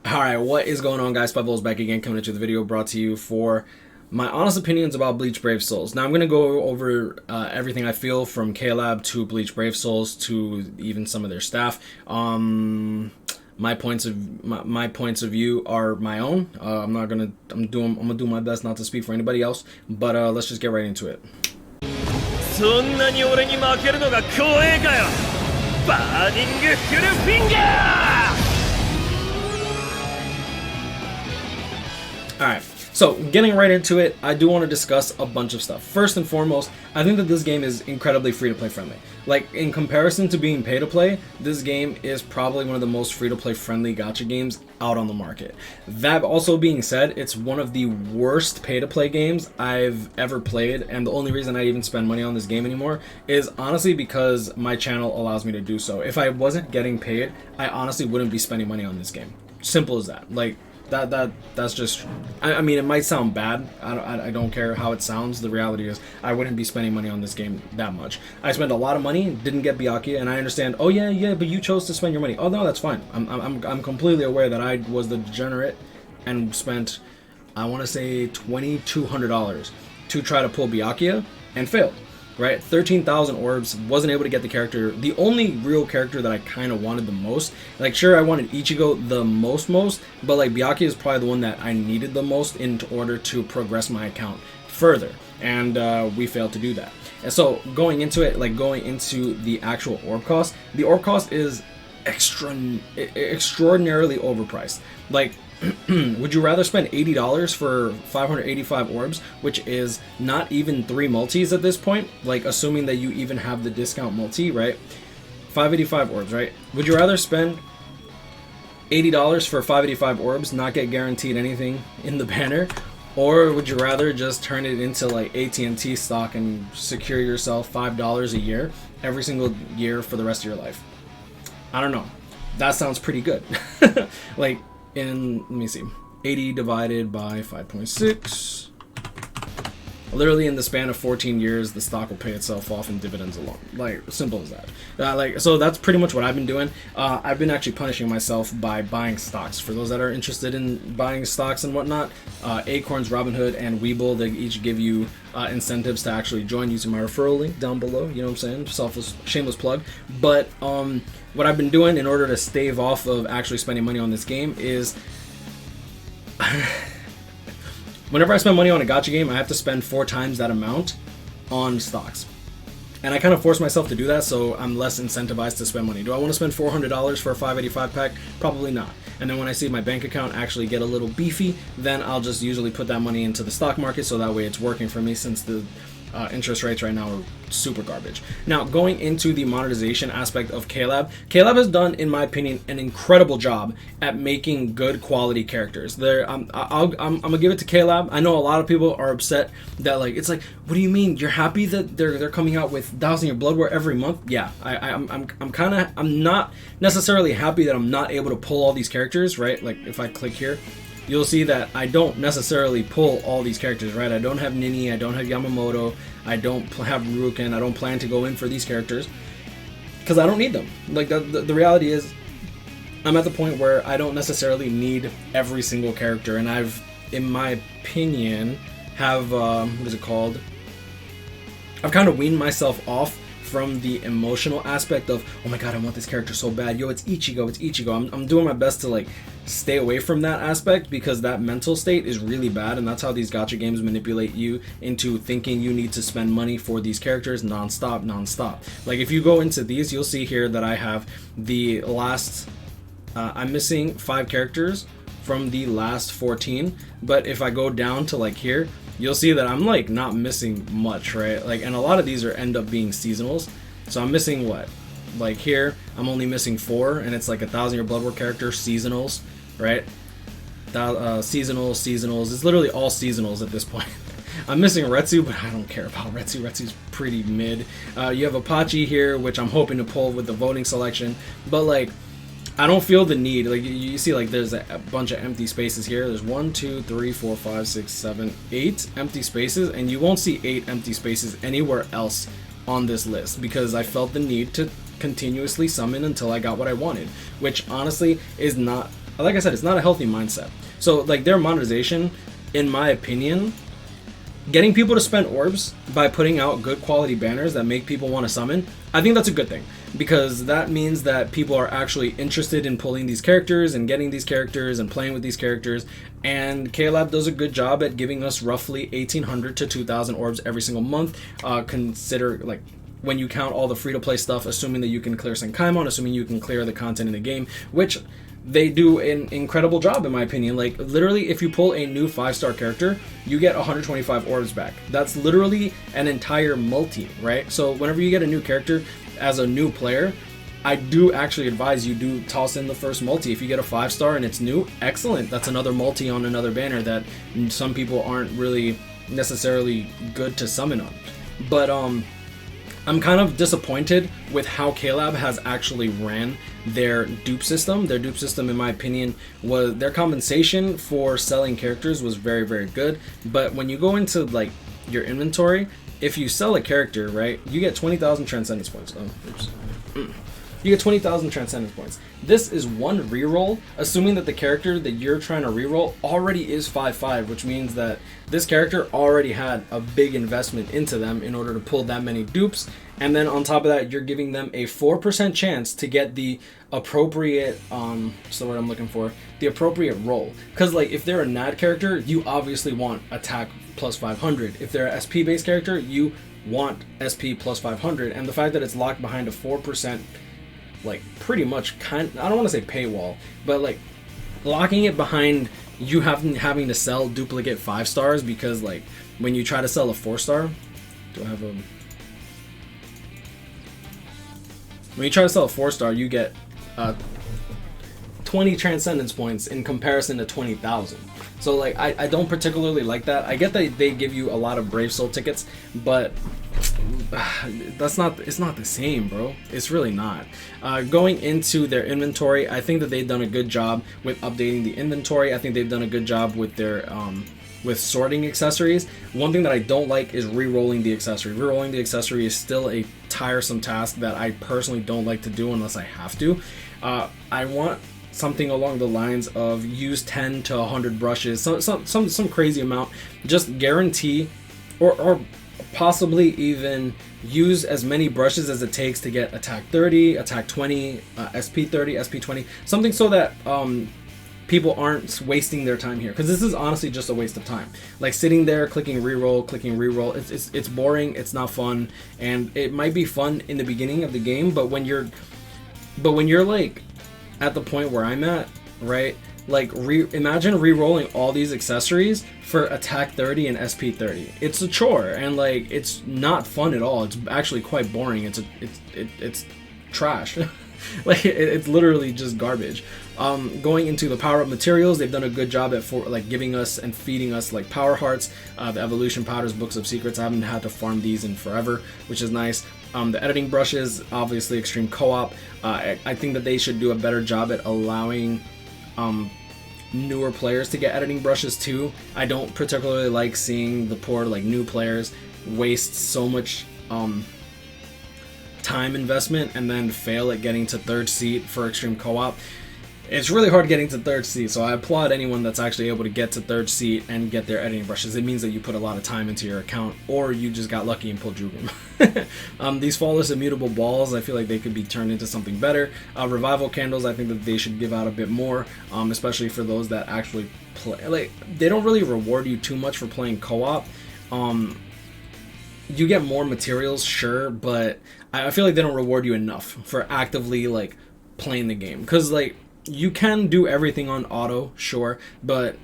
Alright, what is going on, guys? Spiteful is back again, coming into the video brought to you for my honest opinions about Bleach Brave Souls. Now, I'm going to go over everything I feel from KLab to Bleach Brave Souls to even some of their staff. My points of view are my own. I'm gonna do my best not to speak for anybody else, but let's just get right into it. そんなに俺に負けるのが怖えかよ。バーニングフルフィンガー Alright, so getting right into it, I do want to discuss a bunch of stuff. First and foremost, I think that this game is incredibly free-to-play friendly. Like, in comparison to being pay-to-play, this game is probably one of the most free-to-play friendly gacha games out on the market. That also being said, it's one of the worst pay-to-play games I've ever played, and the only reason I even spend money on this game anymore is honestly because my channel allows me to do so. If I wasn't getting paid, I honestly wouldn't be spending money on this game. Simple as that. Like, that's just, I mean, it might sound bad. I don't care how it sounds. The reality is I wouldn't be spending money on this game that much. I spent a lot of money, didn't get Byakuya, and I understand. Oh yeah, but you chose to spend your money. Oh no, that's fine. I'm completely aware that I was the degenerate and spent, I want to say $2,200 to try to pull Byakuya and failed. Right, 13,000 orbs, wasn't able to get the character, the only real character that I kind of wanted the most. Like, sure, I wanted Ichigo the most, but like Byakuya is probably the one that I needed the most in order to progress my account further, and we failed to do that. And so going into it, like going into the actual orb cost, the orb cost is extraordinarily overpriced. Like, would you rather spend $80 for 585 orbs, which is not even 3 multis at this point, like assuming that you even have the discount multi, right? 585 orbs, right? Would you rather spend $80 for 585 orbs, not get guaranteed anything in the banner, or would you rather just turn it into like AT&T stock and secure yourself $5 a year every single year for the rest of your life? I don't know. That sounds pretty good. Like, let me see, 80 divided by 5.6. Literally in the span of 14 years, the stock will pay itself off in dividends alone. Like, simple as that. So that's pretty much what I've been doing. I've been actually punishing myself by buying stocks. For those that are interested in buying stocks and whatnot, Acorns, Robinhood, and WeBull, they each give you incentives to actually join using my referral link down below. You know what I'm saying? Shameless plug. But what I've been doing in order to stave off of actually spending money on this game is whenever I spend money on a gacha game, I have to spend 4 times that amount on stocks. And I kind of force myself to do that, so I'm less incentivized to spend money. Do I want to spend $400 for a 585 pack? Probably not. And then when I see my bank account actually get a little beefy, then I'll just usually put that money into the stock market, so that way it's working for me, since the interest rates right now are super garbage. Now, going into the monetization aspect of KLab, KLab has done, in my opinion, an incredible job at making good quality characters. I'm gonna give it to KLab. I know a lot of people are upset that, like, it's like, what do you mean? You're happy that they're coming out with Dousing Your Blood War every month? Yeah, I'm not necessarily happy that I'm not able to pull all these characters, right? Like, if I click here, you'll see that I don't necessarily pull all these characters, right? I don't have Nini, I don't have Yamamoto, I don't have Ruken, I don't plan to go in for these characters because I don't need them. Like, the reality is, I'm at the point where I don't necessarily need every single character, and I've, in my opinion, have, what is it called? I've kind of weaned myself off from the emotional aspect of, oh my god, I want this character so bad, yo, it's Ichigo. I'm doing my best to, like, stay away from that aspect, because that mental state is really bad, and that's how these gacha games manipulate you into thinking you need to spend money for these characters non-stop. Like, if you go into these, you'll see here that I have the last, I'm missing 5 characters from the last 14, but if I go down to, like, here, you'll see that I'm, like, not missing much, right? Like, and a lot of these end up being seasonals. So I'm missing what? Like, here, I'm only missing 4, and it's like 1,000 Year Blood War character seasonals, right? Seasonals. It's literally all seasonals at this point. I'm missing Retsu, but I don't care about Retsu. Retsu's pretty mid. You have Apache here, which I'm hoping to pull with the voting selection, but, like, I don't feel the need. Like, you see, like, there's a bunch of empty spaces here. There's 1, 2, 3, 4, 5, 6, 7, 8 empty spaces, and you won't see 8 empty spaces anywhere else on this list, because I felt the need to continuously summon until I got what I wanted, which honestly is not like I said, it's not a healthy mindset. So like their monetization, in my opinion, getting people to spend orbs by putting out good quality banners that make people want to summon, I think that's a good thing, because that means that people are actually interested in pulling these characters and getting these characters and playing with these characters. And KLab does a good job at giving us roughly 1,800 to 2,000 orbs every single month. Consider, like, when you count all the free-to-play stuff, assuming that you can clear Senkaimon, assuming you can clear the content in the game, which they do an incredible job, in my opinion. Like, literally, if you pull a new 5-star character, you get 125 orbs back. That's literally an entire multi, right? So whenever you get a new character as a new player, I do actually advise you do toss in the first multi. If you get a 5-star and it's new, excellent. That's another multi on another banner that some people aren't really necessarily good to summon on. But I'm kind of disappointed with how KLab has actually ran their dupe system. Their dupe system, in my opinion, was their compensation for selling characters was very, very good. But when you go into like your inventory, if you sell a character, right, you get 20,000 transcendence points. Oh, oops. You get 20,000 transcendence points. This is one reroll, assuming that the character that you're trying to reroll already is 5/5, which means that this character already had a big investment into them in order to pull that many dupes. And then on top of that, you're giving them a 4% chance to get the appropriate, what's the word I'm looking for? The appropriate roll. Because like if they're a NAD character, you obviously want attack plus 500. If they're an SP based character, you want SP plus 500. And the fact that it's locked behind a 4%, like pretty much I don't want to say paywall, but like locking it behind you having to sell duplicate 5-stars, because like when you try to sell a 4-star, when you try to sell a 4-star, you get 20 transcendence points in comparison to 20,000. So like I don't particularly like that. I get that they give you a lot of Brave Soul tickets, but it's not the same, bro. It's really not. Going into their inventory, I think that they've done a good job with updating the inventory. I think they've done a good job with their with sorting accessories. One thing that I don't like is re-rolling the accessory. Re-rolling the accessory is still a tiresome task that I personally don't like to do unless I have to. I want something along the lines of use 10 to 100 brushes, some crazy amount. Just guarantee, or possibly even use as many brushes as it takes to get attack 30, attack 20, SP 30, SP 20, something so that people aren't wasting their time here, because this is honestly just a waste of time. Like sitting there clicking reroll, it's boring, it's not fun, and it might be fun in the beginning of the game, but when you're like at the point where I'm at, right? Like imagine re-rolling all these accessories for attack 30 and SP 30. It's a chore, and like it's not fun at all. It's actually quite boring. It's trash. Like it's literally just garbage. Going into the power up materials, they've done a good job at like giving us and feeding us like power hearts, the evolution powders, books of secrets. I haven't had to farm these in forever, which is nice. The editing brushes, obviously extreme co-op. I think that they should do a better job at allowing newer players to get editing brushes too. I don't particularly like seeing the poor like new players waste so much time investment and then fail at getting to third seat for extreme co-op. It's really hard getting to third seat, so I applaud anyone that's actually able to get to third seat and get their editing brushes. It means that you put a lot of time into your account, or you just got lucky and pulled Jugum. These flawless immutable balls, I feel like they could be turned into something better. Revival candles, I think that they should give out a bit more, especially for those that actually play. Like, they don't really reward you too much for playing co-op. You get more materials, sure, but I feel like they don't reward you enough for actively like playing the game, because like you can do everything on auto, sure, but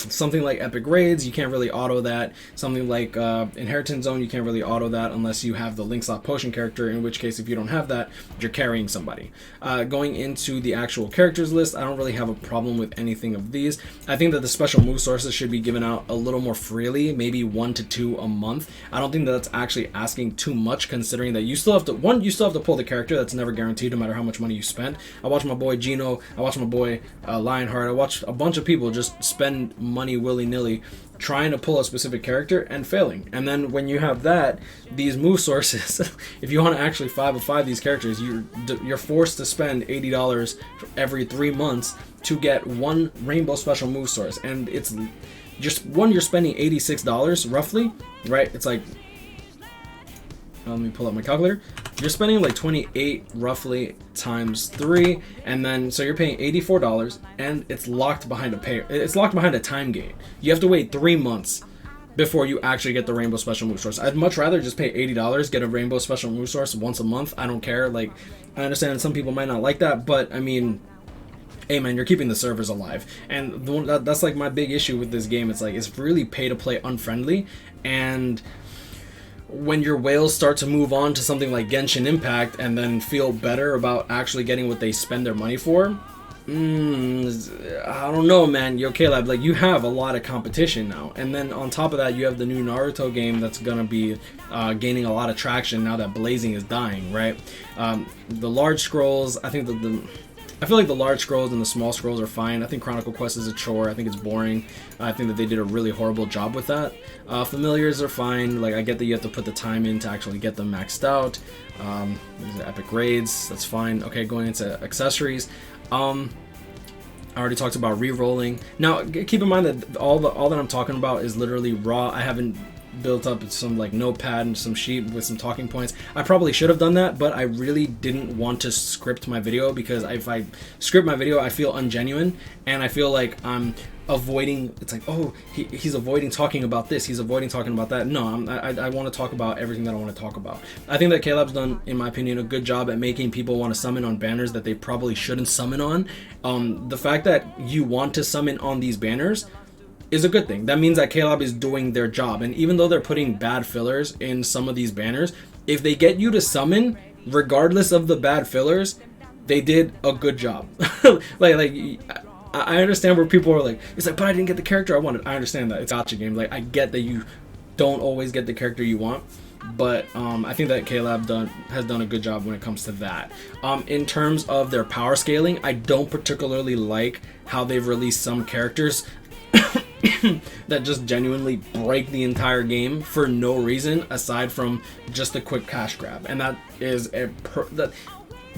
something like epic raids, you can't really auto that. Something like inheritance zone, you can't really auto that unless you have the link slot potion character, in which case if you don't have that, you're carrying somebody. Going into the actual characters list, I don't really have a problem with anything of these. I think that the special move sources should be given out a little more freely, maybe 1 to 2 a month. I don't think that's actually asking too much, considering that you still have to pull the character. That's never guaranteed no matter how much money you spend. I watched my boy Gino I watched my boy Lionheart. I watched a bunch of people just spend money willy-nilly trying to pull a specific character and failing. And then when you have that, these move sources, if you want to actually 505 these characters, you're forced to spend $80 every 3 months to get one rainbow special move source. And it's just one, you're spending $86 roughly, right? It's like, let me pull up my calculator. You're spending like 28 roughly times 3, and then so you're paying $84, and it's locked behind a time gate. You have to wait 3 months before you actually get the rainbow special move source. I'd much rather just pay $80, get a rainbow special move source once a month. I don't care. Like, I understand some people might not like that, but I mean, hey man, you're keeping the servers alive. And that's like my big issue with this game. It's like, it's really pay to play unfriendly, and when your whales start to move on to something like Genshin Impact and then feel better about actually getting what they spend their money for, I don't know, man. Yo, Caleb, like, you have a lot of competition now, and then on top of that, you have the new Naruto game that's gonna be gaining a lot of traction now that Blazing is dying, right? The large scrolls, I think I feel like the large scrolls and the small scrolls are fine. I think Chronicle Quest is a chore. I think it's boring. I think that they did a really horrible job with that. Familiars are fine. Like, I get that you have to put the time in to actually get them maxed out. Epic raids, that's fine. Okay, going into accessories. I already talked about re-rolling. Now, keep in mind that all that I'm talking about is literally raw. I haven't built up some like notepad and some sheet with some talking points. I probably should have done that, but I really didn't want to script my video, because if I script my video, I feel ungenuine, and I feel like I'm avoiding. It's like, oh, he's avoiding talking about this, he's avoiding talking about that. No, I want to talk about everything that I want to talk about. I think that Caleb's done, in my opinion, a good job at making people want to summon on banners that they probably shouldn't summon on. The fact that you want to summon on these banners is a good thing. That means that Caleb is doing their job. And even though they're putting bad fillers in some of these banners, if they get you to summon, regardless of the bad fillers, they did a good job. like I understand where people are like, it's like, but I didn't get the character I wanted. I understand that. It's gacha game. Like, I get that you don't always get the character you want, but I think that Caleb has done a good job when it comes to that. In terms of their power scaling, I don't particularly like how they've released some characters that just genuinely break the entire game for no reason aside from just a quick cash grab, and that is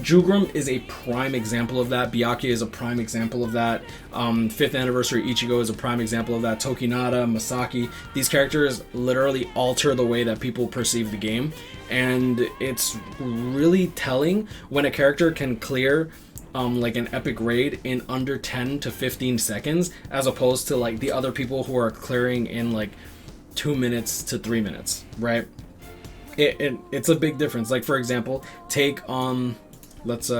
Jugrum is a prime example of that. Byakuya is a prime example of that. 5th Anniversary Ichigo is a prime example of that. Tokinata, Masaki, these characters literally alter the way that people perceive the game, and it's really telling when a character can clear like an epic raid in under 10 to 15 seconds, as opposed to like the other people who are clearing in like 2 minutes to 3 minutes, right? It's a big difference. Like, for example, take let's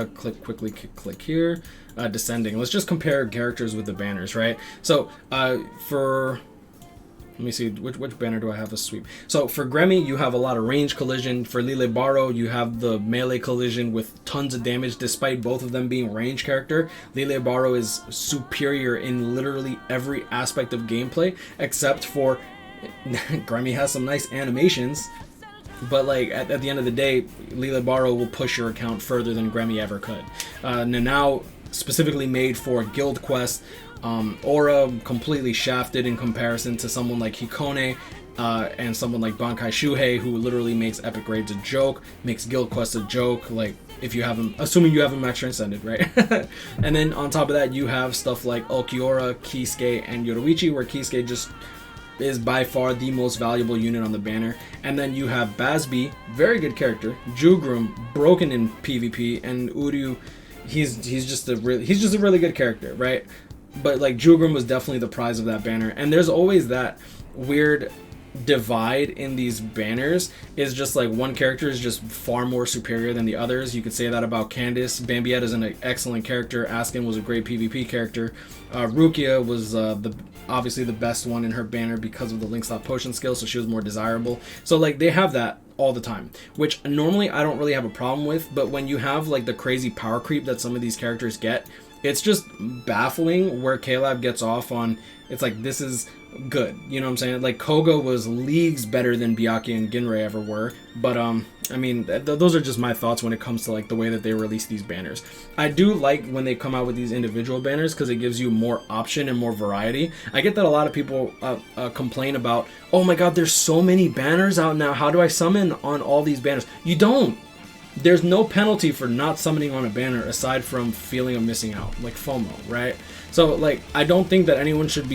click here, Descending. Let's just compare characters with the banners, right? So let me see, which banner do I have to sweep? So for Gremmy, you have a lot of range collision. For Lile Baro, you have the melee collision with tons of damage, despite both of them being range character. Lile Baro is superior in literally every aspect of gameplay, except for Gremmy has some nice animations, but like at the end of the day, Lile Baro will push your account further than Gremmy ever could. Nanao, specifically made for Guild Quest. Aura completely shafted in comparison to someone like Hikone and someone like Bankai Shuhei, who literally makes epic raids a joke, makes Guild Quest a joke, like if you have him, assuming you have him max transcended, right? And then on top of that, you have stuff like Ulquiorra, Kisuke, and Yoruichi, where Kisuke just is by far the most valuable unit on the banner. And then you have Basby, very good character, Jugrum, broken in PvP, and Uryu, he's just a really good character, right? But like Jugrum was definitely the prize of that banner. And there's always that weird divide in these banners, is just like one character is just far more superior than the others. You could say that about Candice. Bambietta is an excellent character. Askin was a great PvP character. Rukia was obviously the best one in her banner because of the Link Stop Potion skill, so she was more desirable. So like they have that all the time, which normally I don't really have a problem with, but when you have like the crazy power creep that some of these characters get, It's just baffling where K-Lab gets off on. It's like, this is good, you know what I'm saying? Like, Koga was leagues better than Byakuya and Ginrei ever were, but I mean, those are just my thoughts when it comes to like the way that they release these banners. I do like when they come out with these individual banners because it gives you more option and more variety. I get that a lot of people complain about, oh my god, there's so many banners out now, how do I summon on all these banners? You don't. There's no penalty for not summoning on a banner aside from feeling of missing out, like FOMO, right? So like, I don't think that anyone should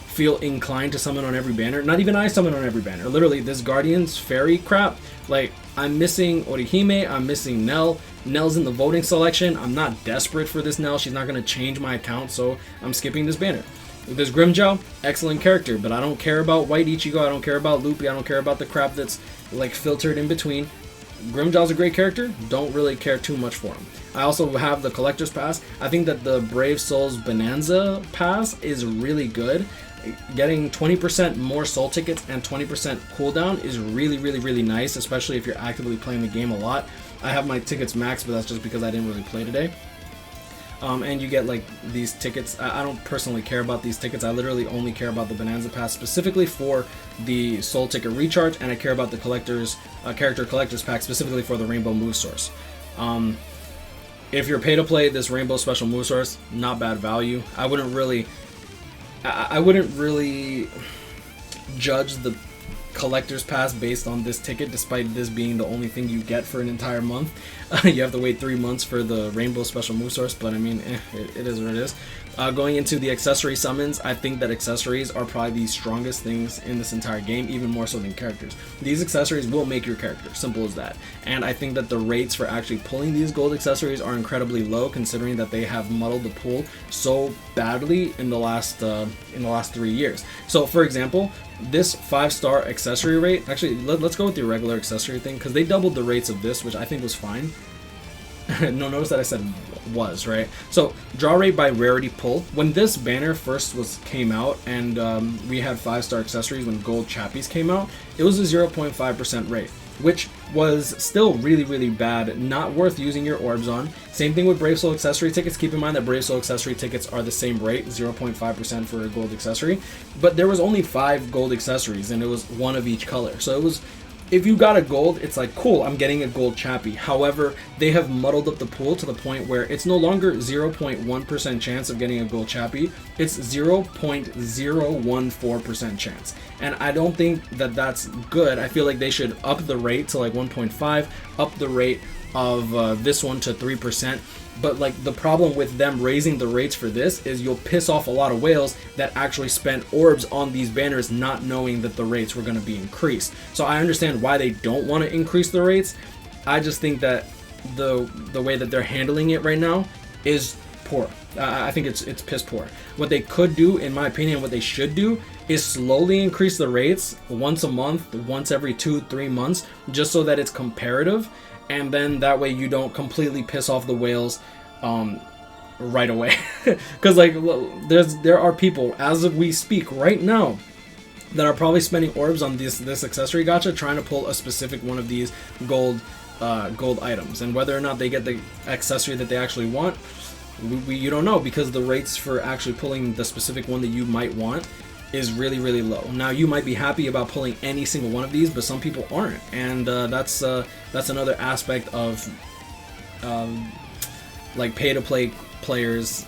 feel inclined to summon on every banner. Not even I summon on every banner. Literally, this Guardian's Fairy crap, like, I'm missing Orihime, I'm missing Nell. Nell's in the voting selection. I'm not desperate for this Nell. She's not going to change my account, so I'm skipping this banner. There's Grimmjow, excellent character, but I don't care about White Ichigo, I don't care about Luffy, I don't care about the crap that's like filtered in between. Grimmjow's a great character, don't really care too much for him. I also have the Collector's Pass. I think that the Brave Souls Bonanza Pass is really good. Getting 20% more soul tickets and 20% cooldown is really, really, really nice, especially if you're actively playing the game a lot. I have my tickets maxed, but that's just because I didn't really play today. And you get like these tickets. I don't personally care about these tickets. I literally only care about the Bonanza Pass specifically for the soul ticket recharge, and I care about the character collector's pack specifically for the Rainbow Move Source. If you're pay to play, this Rainbow Special Move Source, not bad value. I wouldn't really judge the collector's pass based on this ticket, despite this being the only thing you get for an entire month. You have to wait 3 months for the Rainbow Special Move Source, but I mean, it is what it is. Going into the accessory summons, I think that accessories are probably the strongest things in this entire game, even more so than characters. These accessories will make your character, simple as that. And I think that the rates for actually pulling these gold accessories are incredibly low, considering that they have muddled the pool so badly in the last 3 years. So, for example, this 5-star accessory rate, actually, let's go with the regular accessory thing, because they doubled the rates of this, which I think was fine. No, notice that I said was, right? So, draw rate by rarity pull. When this banner first came out, and we had 5-star accessories when gold chappies came out, it was a 0.5% rate, which was still really, really bad, not worth using your orbs on. Same thing with Brave Soul accessory tickets. Keep in mind that Brave Soul accessory tickets are the same rate, 0.5% for a gold accessory, but there was only 5 gold accessories, and it was one of each color. So it was, if you got a gold, it's like, cool, I'm getting a gold chappy. However, they have muddled up the pool to the point where it's no longer 0.1% chance of getting a gold chappy, it's 0.014% chance. And I don't think that that's good. I feel like they should up the rate to like 1.5, up the rate of this one to 3%. But like, the problem with them raising the rates for this is you'll piss off a lot of whales that actually spent orbs on these banners not knowing that the rates were going to be increased. So I understand why they don't want to increase the rates. I just think that the way that they're handling it right now is poor. I think it's piss poor. What they could do, in my opinion, what they should do is slowly increase the rates once a month, once every 2-3 months, just so that it's comparative. And then that way you don't completely piss off the whales right away. Because like, there are people, as of we speak right now, that are probably spending orbs on this accessory gacha trying to pull a specific one of these gold items. And whether or not they get the accessory that they actually want, you don't know, because the rates for actually pulling the specific one that you might want is really, really low. Now, you might be happy about pulling any single one of these, but some people aren't, and that's another aspect of like pay-to-play players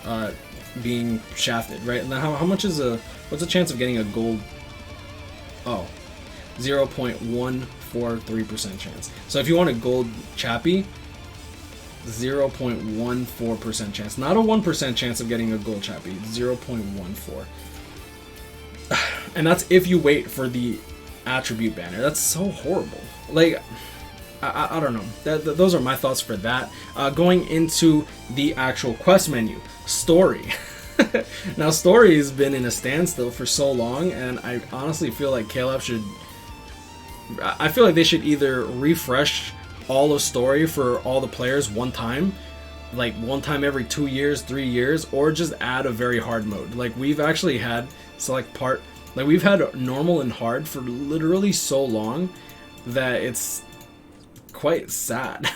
being shafted, right? Now, how much is what's the chance of getting a gold? Oh, 0.143% chance. So if you want a gold chappy, 0.14% chance, not a 1% chance of getting a gold chappy, 0.14. And that's if you wait for the attribute banner. That's so horrible. Like, I don't know. Those are my thoughts for that. Going into the actual quest menu, story. Now, story has been in a standstill for so long, and I honestly feel like Caleb should. I feel like they should either refresh all of story for all the players one time, like one time every 2 years, 3 years, or just add a very hard mode. Like, we've actually had we've had normal and hard for literally so long that it's quite sad.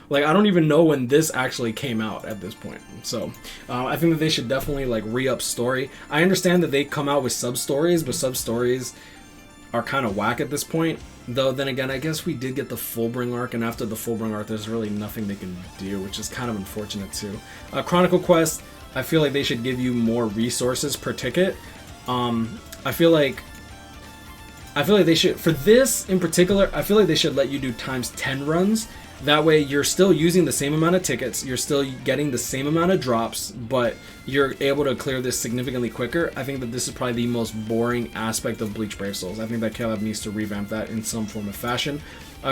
Like, I don't even know when this actually came out at this point. So I think that they should definitely like re-up story. I understand that they come out with sub stories, but sub stories are kind of whack at this point. Though then again, I guess we did get the Fullbring arc, and after the Fullbring arc, there's really nothing they can do, which is kind of unfortunate too. Chronicle Quest, I feel like they should give you more resources per ticket. I feel like they should, for this in particular, I feel like they should let you do times 10 runs. That way you're still using the same amount of tickets, you're still getting the same amount of drops, but you're able to clear this significantly quicker. I think that this is probably the most boring aspect of Bleach Brave Souls. I think that KLab needs to revamp that in some form of fashion.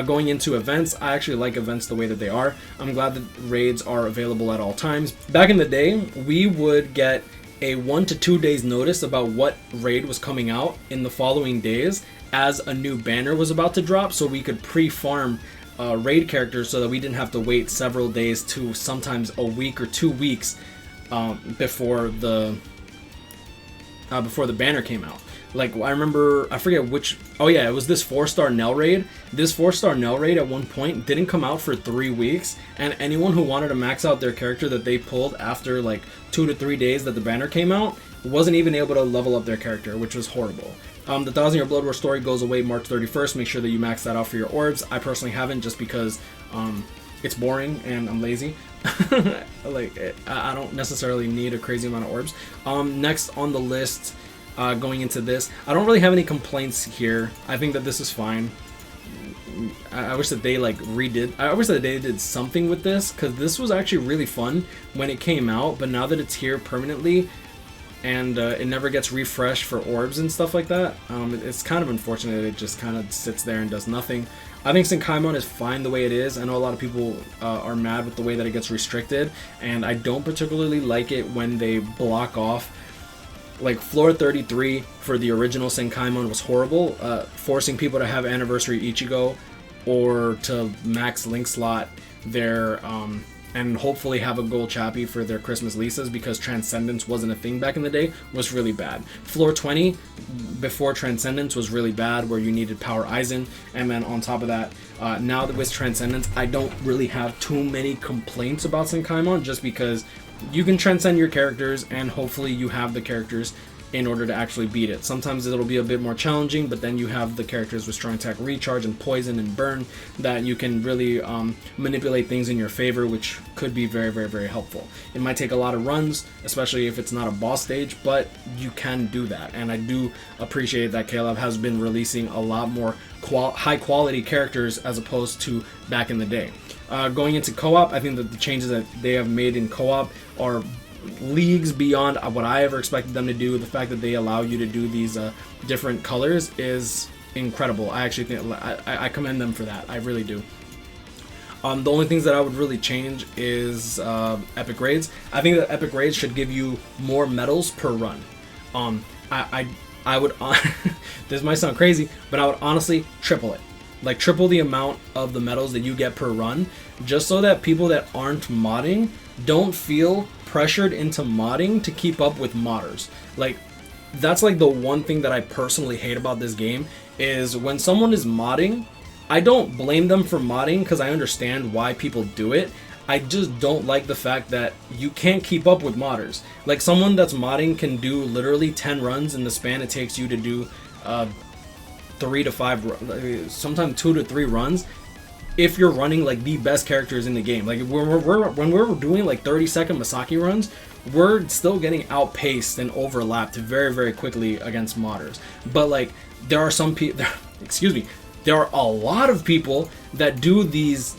Going into events, I actually like events the way that they are. I'm glad that raids are available at all times. Back in the day, we would get a 1 to 2 days notice about what raid was coming out in the following days as a new banner was about to drop, so we could pre-farm raid characters so that we didn't have to wait several days to sometimes a week or 2 weeks before the banner came out. Like, I remember, I forget which, oh yeah, it was this 4-star Nell raid. This 4-star Nell raid at one point didn't come out for 3 weeks, and anyone who wanted to max out their character that they pulled after like 2 to 3 days that the banner came out wasn't even able to level up their character, which was horrible. The 1000-Year Blood War story goes away March 31st. Make sure that you max that out for your orbs. I personally haven't, just because it's boring and I'm lazy. Like, I don't necessarily need a crazy amount of orbs. Next on the list, going into this, I don't really have any complaints here. I think that this is fine. I wish that they like redid. I wish that they did something with this, because this was actually really fun when it came out. But now that it's here permanently, and it never gets refreshed for orbs and stuff like that, it's kind of unfortunate. It just kind of sits there and does nothing. I think Senkaimon is fine the way it is. I know a lot of people are mad with the way that it gets restricted, and I don't particularly like it when they block off. Like, floor 33 for the original Senkaimon was horrible, forcing people to have Anniversary Ichigo or to max link slot their and hopefully have a gold chappy for their Christmas Lisas, because Transcendence wasn't a thing back in the day, was really bad. Floor 20 before Transcendence was really bad, where you needed Power Aizen, and then on top of that, now that with Transcendence, I don't really have too many complaints about Senkaimon, just because you can transcend your characters, and hopefully you have the characters in order to actually beat it. Sometimes it'll be a bit more challenging, but then you have the characters with strong attack, recharge, and poison and burn that you can really manipulate things in your favor, which could be very, very, very helpful. It might take a lot of runs, especially if it's not a boss stage, but you can do that. And I do appreciate that KLab has been releasing a lot more high quality characters as opposed to back in the day. Going into co-op, I think that the changes that they have made in co-op are leagues beyond what I ever expected them to do. The fact that they allow you to do these different colors is incredible. I actually think I commend them for that. I really do. The only things that I would really change is epic raids. I think that epic raids should give you more medals per run. I would this might sound crazy, but I would honestly triple it. Like, triple the amount of the medals that you get per run, just so that people that aren't modding don't feel pressured into modding to keep up with modders. Like, that's like the one thing that I personally hate about this game, is when someone is modding, I don't blame them for modding, because I understand why people do it. I just don't like the fact that you can't keep up with modders. Like, someone that's modding can do literally 10 runs in the span it takes you to do 3 to 5, sometimes 2 to 3 runs, if you're running like the best characters in the game. Like, when we're doing like 30-second Masaki runs, we're still getting outpaced and overlapped very, very quickly against modders. But like, there are some people, excuse me, there are a lot of people that do these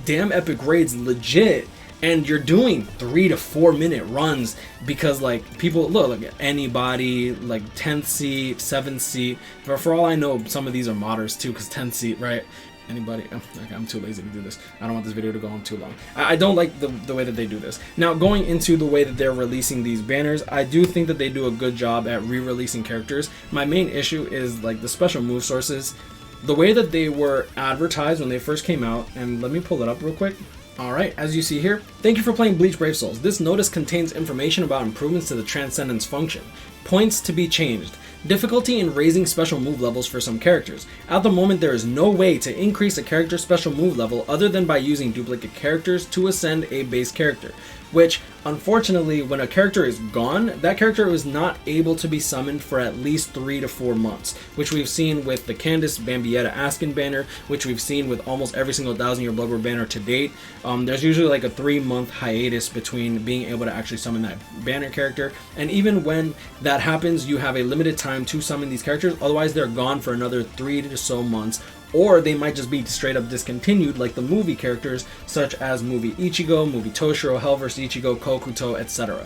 damn epic raids legit, and you're doing 3 to 4 minute runs because like people look like anybody, like 10th seat, 7th seat. For all I know, some of these are modders too, because 10th seat, right? Anybody? I'm too lazy to do this. I don't want this video to go on too long. I don't like the way that they do this. Now, going into the way that they're releasing these banners, I do think that they do a good job at re-releasing characters. My main issue is like the special move sources. The way that they were advertised when they first came out, and let me pull it up real quick. Alright, as you see here, thank you for playing Bleach Brave Souls. This notice contains information about improvements to the Transcendence function. Points to be changed. Difficulty in raising special move levels for some characters. At the moment, there is no way to increase a character's special move level other than by using duplicate characters to ascend a base character. Which, unfortunately, when a character is gone, that character is not able to be summoned for at least 3 to 4 months, which we've seen with the Candace Bambietta Askin banner, which we've seen with almost every single 1000-year Blood War banner to date. There's usually like a 3-month hiatus between being able to actually summon that banner character, and even when that happens, you have a limited time to summon these characters, otherwise they're gone for another 3 to so months, or they might just be straight up discontinued like the movie characters such as movie Ichigo, movie Toshiro, Hell vs. Ichigo, Kokuto, etc.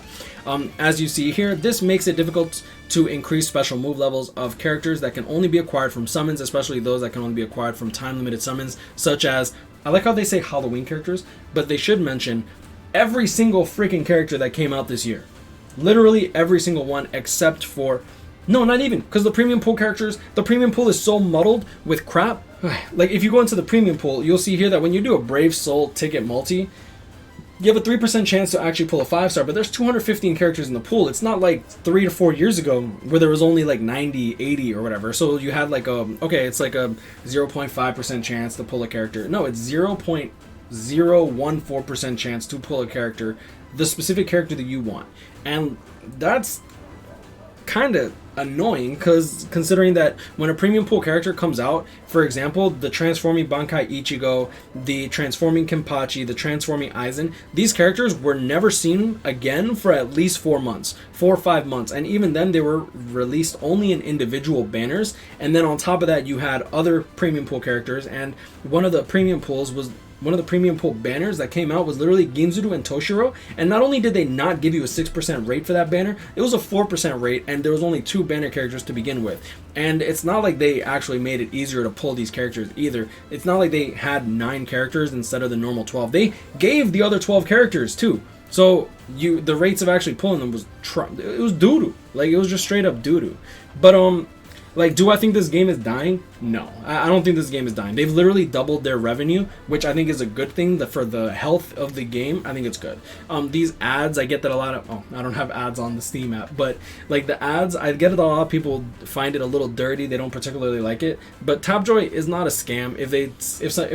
As you see here, this makes it difficult to increase special move levels of characters that can only be acquired from summons, especially those that can only be acquired from time limited summons, such as, I like how they say Halloween characters, but they should mention every single freaking character that came out this year. Literally every single one except for, no, not even, because the premium pool characters, the premium pool is so muddled with crap. Like, if you go into the premium pool, you'll see here that when you do a Brave Soul ticket multi, you have a 3% chance to actually pull a 5-star, but there's 215 characters in the pool. It's not like 3 to 4 years ago where there was only like 90, 80 or whatever. So you had like a, okay, it's like a 0.5% chance to pull a character. No, it's 0.014% chance to pull a character, the specific character that you want. And that's kind of annoying, because considering that when a premium pool character comes out, for example, the transforming Bankai Ichigo, the transforming Kenpachi, the transforming Aizen, these characters were never seen again for at least 4 months, 4 or 5 months, and even then they were released only in individual banners. And then on top of that, you had other premium pool characters, and one of the premium pool banners that came out was literally Ginzuru and Toshiro, and not only did they not give you a 6% rate for that banner, it was a 4% rate, and there was only 2 banner characters to begin with. And it's not like they actually made it easier to pull these characters either. It's not like they had 9 characters instead of the normal 12. They gave the other 12 characters too. So the rates of actually pulling them was it was doo-doo. Like, it was just straight up doo-doo. But like, do I think this game is dying? No, I don't think this game is dying. They've literally doubled their revenue, which I think is a good thing. For the health of the game, I think it's good. These ads, I get that a lot of, I don't have ads on the Steam app, but like the ads, I get that a lot of people find it a little dirty. They don't particularly like it, but Tapjoy is not a scam. If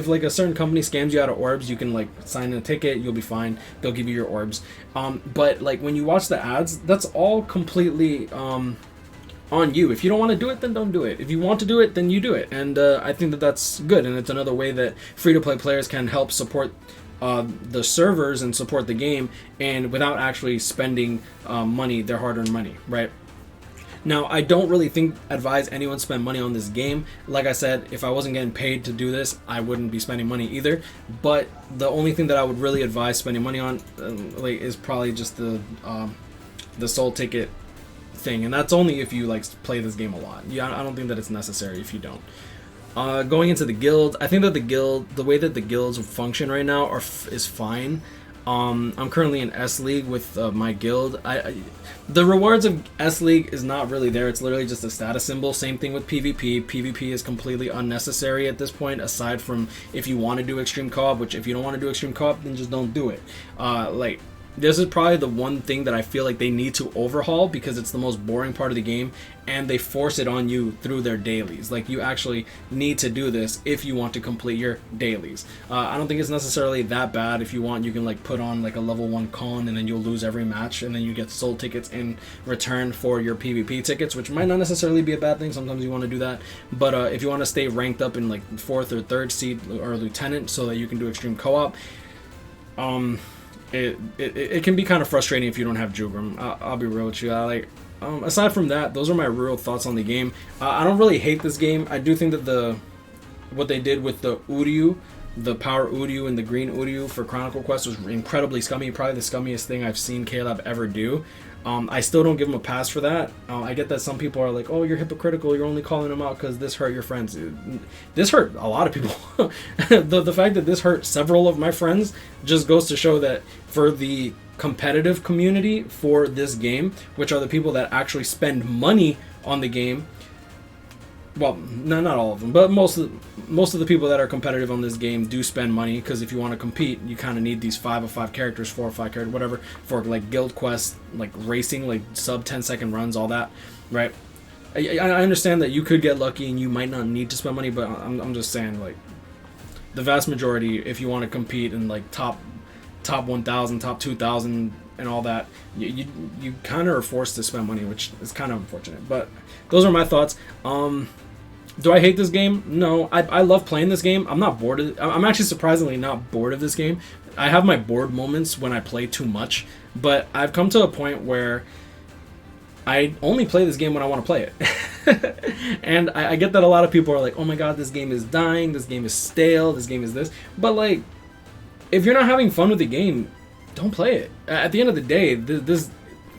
like a certain company scams you out of orbs, you can like sign in a ticket, you'll be fine. They'll give you your orbs. But like when you watch the ads, that's all completely, on you. If you don't want to do it, then don't do it. If you want to do it, then you do it. And I think that that's good, and it's another way that free-to-play players can help support the servers and support the game, and without actually spending money, their hard-earned money, right? Now, I don't really advise anyone spend money on this game. Like I said, if I wasn't getting paid to do this, I wouldn't be spending money either. But the only thing that I would really advise spending money on like is probably just the soul ticket thing, and that's only if you like play this game a lot. Yeah, I don't think that it's necessary if you don't. Going into the guild, I think that the way that the guilds function right now is fine. I'm currently in S League with my guild. The rewards of S League is not really there. It's literally just a status symbol. Same thing with PvP. PvP is completely unnecessary at this point, aside from if you want to do extreme co-op, which if you don't want to do extreme co-op, then just don't do it. Like, this is probably the one thing that I feel like they need to overhaul, because it's the most boring part of the game, and they force it on you through their dailies. Like, you actually need to do this if you want to complete your dailies. I don't think it's necessarily that bad. If you want, you can like put on like a level 1 con, and then you'll lose every match, and then you get soul tickets in return for your PvP tickets, which might not necessarily be a bad thing. Sometimes you want to do that. But if you want to stay ranked up in like 4th or 3rd seed or lieutenant so that you can do extreme co-op, it can be kind of frustrating if you don't have Jugrim. I'll be real with you. Aside from that, those are my real thoughts on the game. I don't really hate this game. I do think that what they did with the Uryu, the power Uryu and the green Uryu for Chronicle Quest was incredibly scummy. Probably the scummiest thing I've seen KLab ever do. I still don't give them a pass for that. I get that some people are like, oh, you're hypocritical, you're only calling them out because this hurt your friends. This hurt a lot of people. the fact that this hurt several of my friends just goes to show that for the competitive community for this game, which are the people that actually spend money on the game, well, no, not all of them, but most of the people that are competitive on this game do spend money, because if you want to compete, you kind of need these 5 of 5 characters, 4 or 5 characters, whatever, for like guild quests, like racing, like sub 10-second runs, all that, right? I understand that you could get lucky and you might not need to spend money, but I'm just saying, like, the vast majority, if you want to compete in like top 1,000, top 2,000, and all that, you kind of are forced to spend money, which is kind of unfortunate. But those are my thoughts. Do I hate this game? No, I love playing this game. I'm not bored of it. I'm actually surprisingly not bored of this game. I have my bored moments when I play too much, but I've come to a point where I only play this game when I want to play it. And I get that a lot of people are like, oh my god, this game is dying, this game is stale, this game is this. But like, if you're not having fun with the game, don't play it. At the end of the day,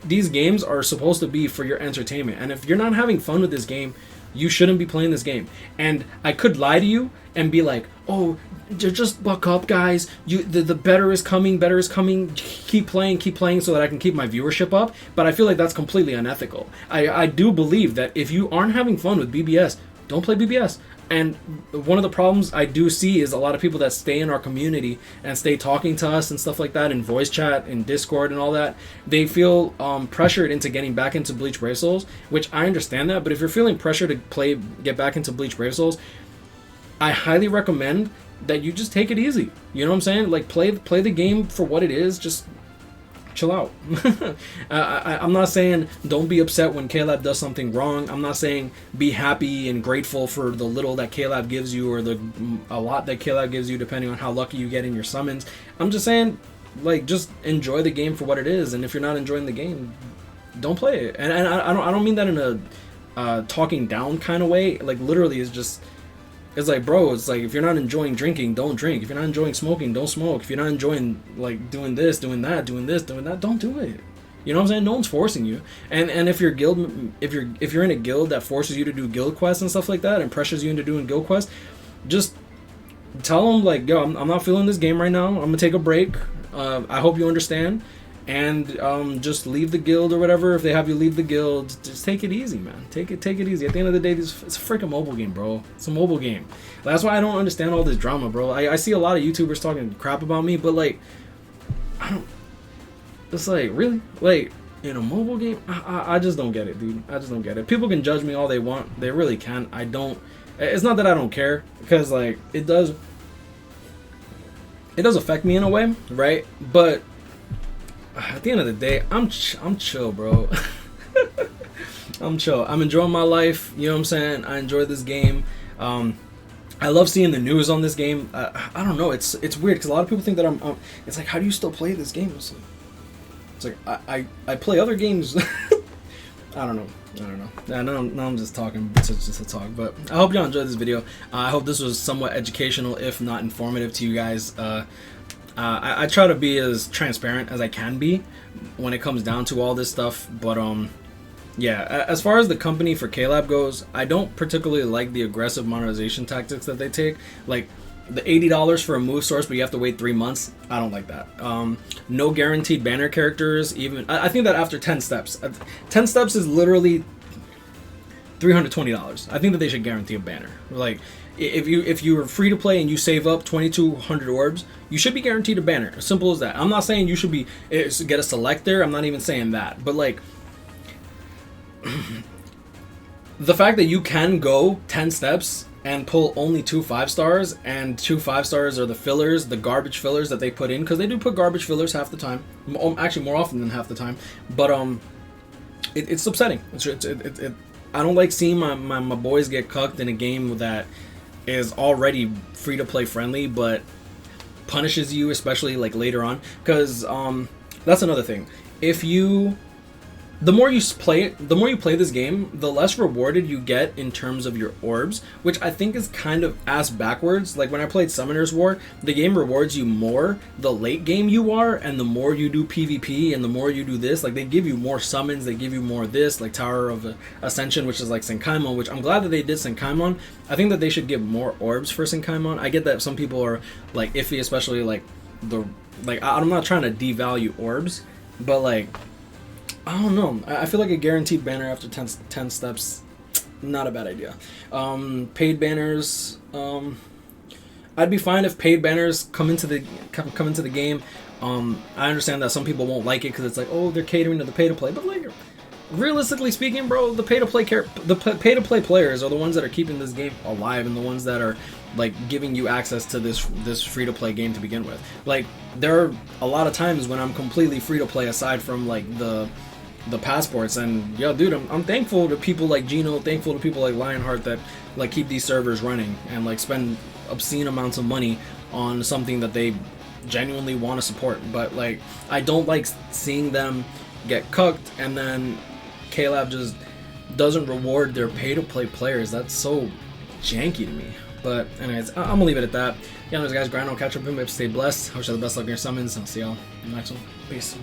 these games are supposed to be for your entertainment. And if you're not having fun with this game, you shouldn't be playing this game. And I could lie to you and be like, oh, just buck up, guys. The better is coming, better is coming. Keep playing so that I can keep my viewership up. But I feel like that's completely unethical. I do believe that if you aren't having fun with BBS, don't play BBS. And one of the problems I do see is a lot of people that stay in our community and stay talking to us and stuff like that in voice chat, in Discord and all that, they feel pressured into getting back into Bleach Brave Souls, which I understand that, but if you're feeling pressure to get back into Bleach Brave Souls, I highly recommend that you just take it easy. You know what I'm saying? Like, play the game for what it is, just chill out. I'm not saying don't be upset when KLab does something wrong. I'm not saying be happy and grateful for the little that KLab gives you, or a lot that KLab gives you, depending on how lucky you get in your summons. I'm just saying, like, just enjoy the game for what it is, and if you're not enjoying the game, don't play it. And I don't mean that in a talking down kind of way. Like, literally, it's like, bro, it's like, if you're not enjoying drinking, don't drink. If you're not enjoying smoking, don't smoke. If you're not enjoying, like, doing this, doing that, doing this, doing that, don't do it. You know what I'm saying? No one's forcing you. And if you're in a guild that forces you to do guild quests and stuff like that, and pressures you into doing guild quests, just tell them, like, yo, I'm not feeling this game right now. I'm gonna take a break. I hope you understand. And just leave the guild or whatever. If they have you leave the guild, just take it easy, man. Take it easy. At the end of the day, it's a freaking mobile game, bro. It's a mobile game. That's why I don't understand all this drama, bro. I see a lot of YouTubers talking crap about me, but like, I don't. It's like, really, like, in a mobile game, I just don't get it, dude. I just don't get it. People can judge me all they want. They really can. I don't. It's not that I don't care, because like it does affect me in a way, right? But at the end of the day, I'm chill, bro. I'm chill. I'm enjoying my life. You know what I'm saying? I enjoy this game. I love seeing the news on this game. I don't know. It's weird because a lot of people think that I'm it's like, how do you still play this game? It's like I play other games. I don't know. Now I'm just talking. It's just a talk. But I hope y'all enjoyed this video. I hope this was somewhat educational, if not informative, to you guys. I try to be as transparent as I can be when it comes down to all this stuff, but yeah, as far as the company for KLab goes, I don't particularly like the aggressive monetization tactics that they take. Like the $80 for a move source, but you have to wait 3 months. I don't like that. No guaranteed banner characters. Even I think that after 10 steps, 10 steps is literally $320. I think that they should guarantee a banner. Like, if you are free to play and you save up 2,200 orbs, you should be guaranteed a banner. As simple as that. I'm not saying you should get a selector. I'm not even saying that. But like, the fact that you can go 10 steps and pull only 2 5-stars, and 2 5-stars are the fillers, the garbage fillers that they put in, because they do put garbage fillers half the time. Actually, more often than half the time. But it's upsetting. I don't like seeing my boys get cucked in a game that is already free to play friendly, but punishes you, especially like later on. Because that's another thing. The more you play this game, the less rewarded you get in terms of your orbs, which I think is kind of ass backwards. Like when I played Summoner's War, the game rewards you more the late game you are, and the more you do PvP and the more you do this, like they give you more summons, they give you more of this, like Tower of Ascension, which is like Senkaimon, which I'm glad that they did Senkaimon. I think that they should give more orbs for Senkaimon. I get that some people are like iffy, especially like I'm not trying to devalue orbs, but like, I don't know. I feel like a guaranteed banner after 10 steps, not a bad idea. Paid banners. I'd be fine if paid banners come into the game. I understand that some people won't like it because it's like, oh, they're catering to the pay to play, but like, realistically speaking, bro, the pay to play players are the ones that are keeping this game alive and the ones that are like giving you access to this free to play game to begin with. Like, there are a lot of times when I'm completely free to play aside from like the passports, and yo, dude, I'm thankful to people like Gino, thankful to people like Lionheart that like keep these servers running and like spend obscene amounts of money on something that they genuinely want to support. But like, I don't like seeing them get cucked and then KLab just doesn't reward their pay-to-play players. That's so janky to me. But anyways, I'm gonna leave it at that. Yeah, anyways, guys, grind on, catch up, and stay blessed. I wish you the best luck in your summons, and I'll see y'all in the next one. Peace.